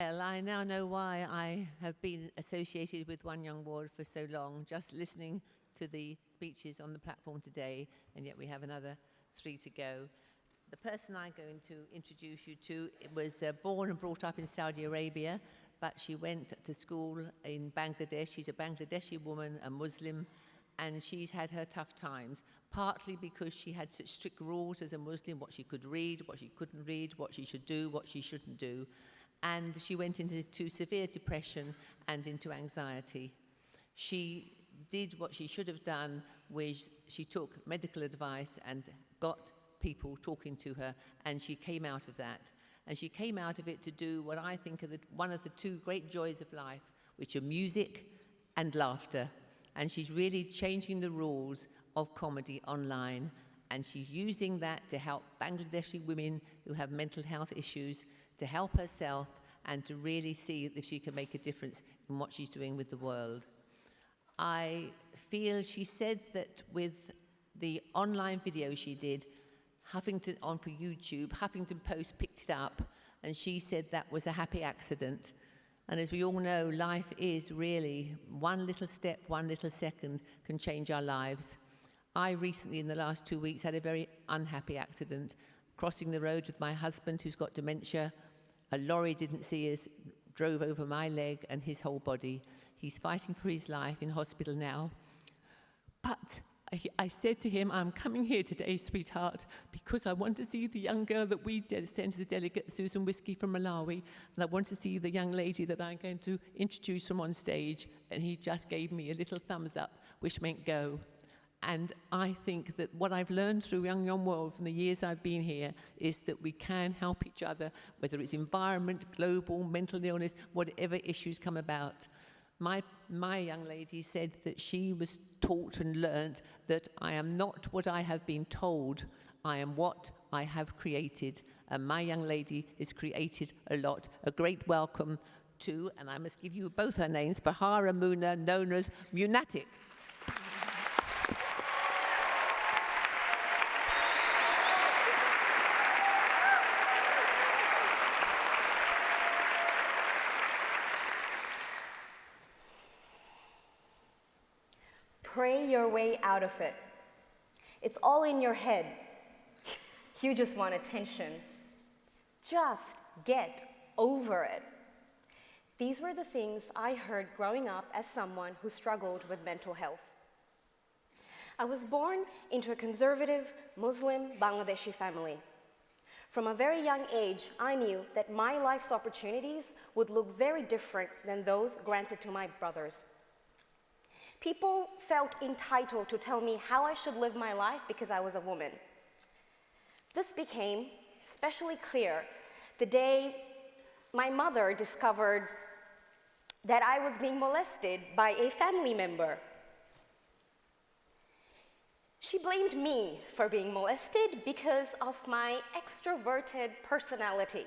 Well, I now know why I have been associated with One Young Ward for so long, just listening to the speeches on the platform today, and yet we have another 3 to go. The person I'm going to introduce you to was born and brought up in Saudi Arabia, but she went to school in Bangladesh. She's a Bangladeshi woman, a Muslim, and she's had her tough times, partly because she had such strict rules as a Muslim, what she could read, what she couldn't read, what she should do, what she shouldn't do. And she went into severe depression and into anxiety. She did what she should have done, which she took medical advice and got people talking to her, and she came out of that. And she came out of it to do what I think are one of the 2 great joys of life, which are music and laughter. And she's really changing the rules of comedy online. And she's using that to help Bangladeshi women who have mental health issues, to help herself and to really see if she can make a difference in what she's doing with the world. I feel she said that with the online video she did, Huffington on for YouTube, Huffington Post picked it up, and she said that was a happy accident. And as we all know, life is really one little step, one little second can change our lives. I recently, in the last 2 weeks, had a very unhappy accident, crossing the road with my husband who's got dementia. A lorry didn't see us, drove over my leg and his whole body. He's fighting for his life in hospital now. But I said to him, I'm coming here today, sweetheart, because I want to see the young girl that we sent as a delegate, Susan Whiskey from Malawi, and I want to see the young lady that I'm going to introduce from on stage. And he just gave me a little thumbs up, which meant go. And I think that what I've learned through Young World from the years I've been here is that we can help each other, whether it's environment, global, mental illness, whatever issues come about. My young lady said that she was taught and learned that I am not what I have been told, I am what I have created. And my young lady has created a lot. A great welcome to, and I must give you both her names, Farhana Muna, known as Munatic. Pray your way out of it. It's all in your head. You just want attention. Just get over it. These were the things I heard growing up as someone who struggled with mental health. I was born into a conservative Muslim Bangladeshi family. From a very young age, I knew that my life's opportunities would look very different than those granted to my brothers. People felt entitled to tell me how I should live my life because I was a woman. This became especially clear the day my mother discovered that I was being molested by a family member. She blamed me for being molested because of my extroverted personality.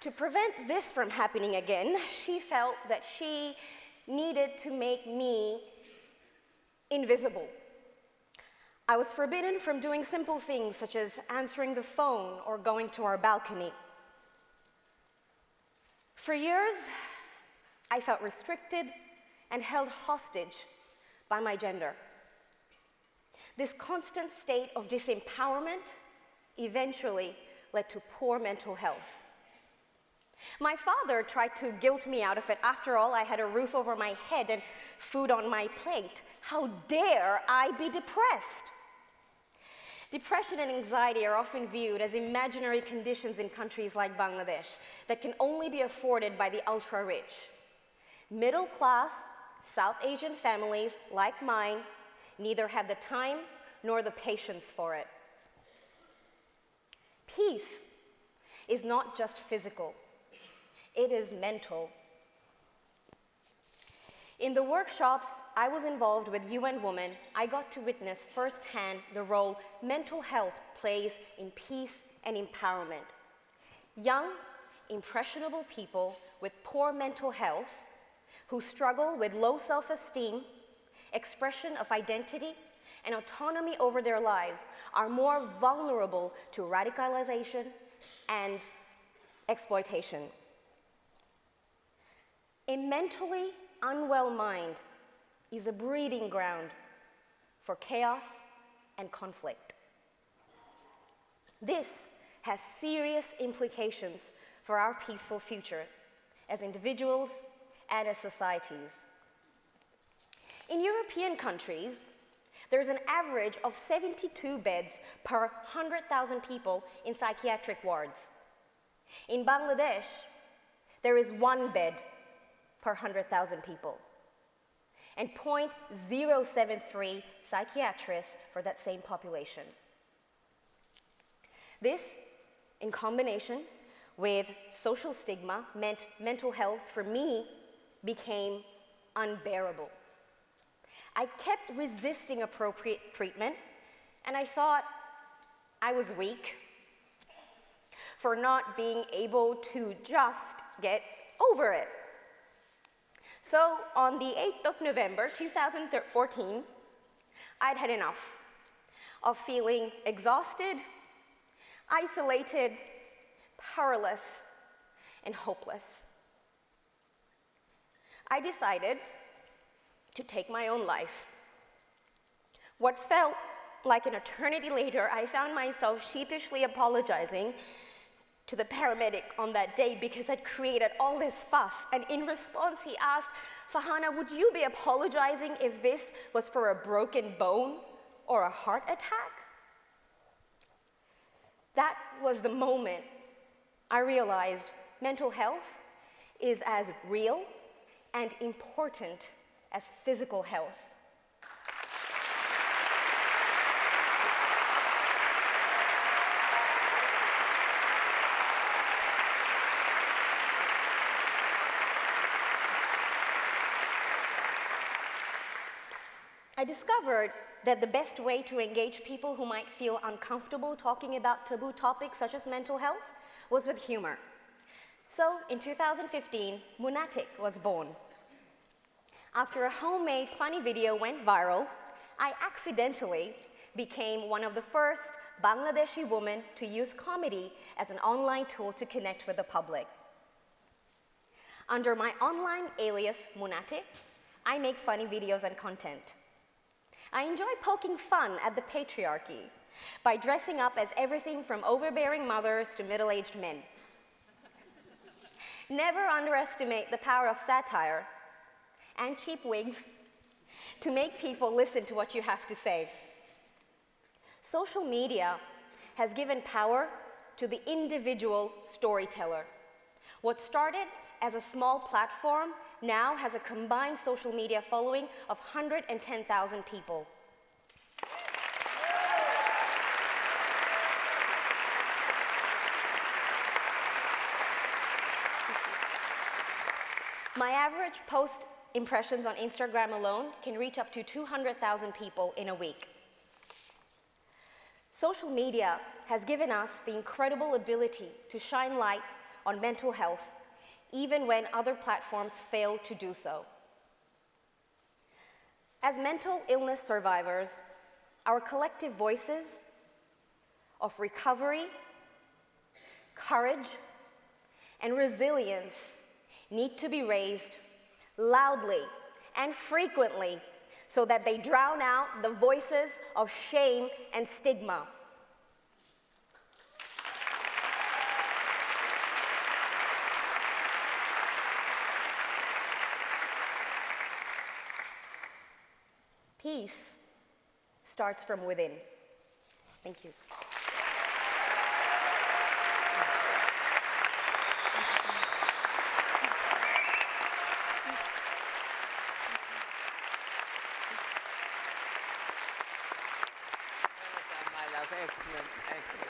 To prevent this from happening again, she felt that she needed to make me invisible. I was forbidden from doing simple things such as answering the phone or going to our balcony. For years, I felt restricted and held hostage by my gender. This constant state of disempowerment eventually led to poor mental health. My father tried to guilt me out of it. After all, I had a roof over my head and food on my plate. How dare I be depressed? Depression and anxiety are often viewed as imaginary conditions in countries like Bangladesh that can only be afforded by the ultra-rich. Middle-class South Asian families like mine neither have the time nor the patience for it. Peace is not just physical. It is mental. In the workshops I was involved with UN Women, I got to witness firsthand the role mental health plays in peace and empowerment. Young, impressionable people with poor mental health who struggle with low self-esteem, expression of identity, and autonomy over their lives are more vulnerable to radicalization and exploitation. A mentally unwell mind is a breeding ground for chaos and conflict. This has serious implications for our peaceful future as individuals and as societies. In European countries, there's an average of 72 beds per 100,000 people in psychiatric wards. In Bangladesh, there is 1 bed per 100,000 people, and 0.073 psychiatrists for that same population. This, in combination with social stigma, meant mental health for me became unbearable. I kept resisting appropriate treatment, and I thought I was weak for not being able to just get over it. So on the 8th of November 2014, I'd had enough of feeling exhausted, isolated, powerless, and hopeless. I decided to take my own life. What felt like an eternity later, I found myself sheepishly apologizing to the paramedic on that day because I'd created all this fuss. And in response, he asked, "Farhana, would you be apologizing if this was for a broken bone or a heart attack?" That was the moment I realized mental health is as real and important as physical health. I discovered that the best way to engage people who might feel uncomfortable talking about taboo topics such as mental health was with humor. So in 2015, Munatic was born. After a homemade funny video went viral, I accidentally became one of the first Bangladeshi women to use comedy as an online tool to connect with the public. Under my online alias Munatic, I make funny videos and content. I enjoy poking fun at the patriarchy by dressing up as everything from overbearing mothers to middle-aged men. Never underestimate the power of satire and cheap wigs to make people listen to what you have to say. Social media has given power to the individual storyteller. What started as a small platform now has a combined social media following of 110,000 people. My average post impressions on Instagram alone can reach up to 200,000 people in a week. Social media has given us the incredible ability to shine light on mental health, even when other platforms fail to do so. As mental illness survivors, our collective voices of recovery, courage, and resilience need to be raised loudly and frequently so that they drown out the voices of shame and stigma. Peace starts from within. Thank you. My love, excellent, excellent.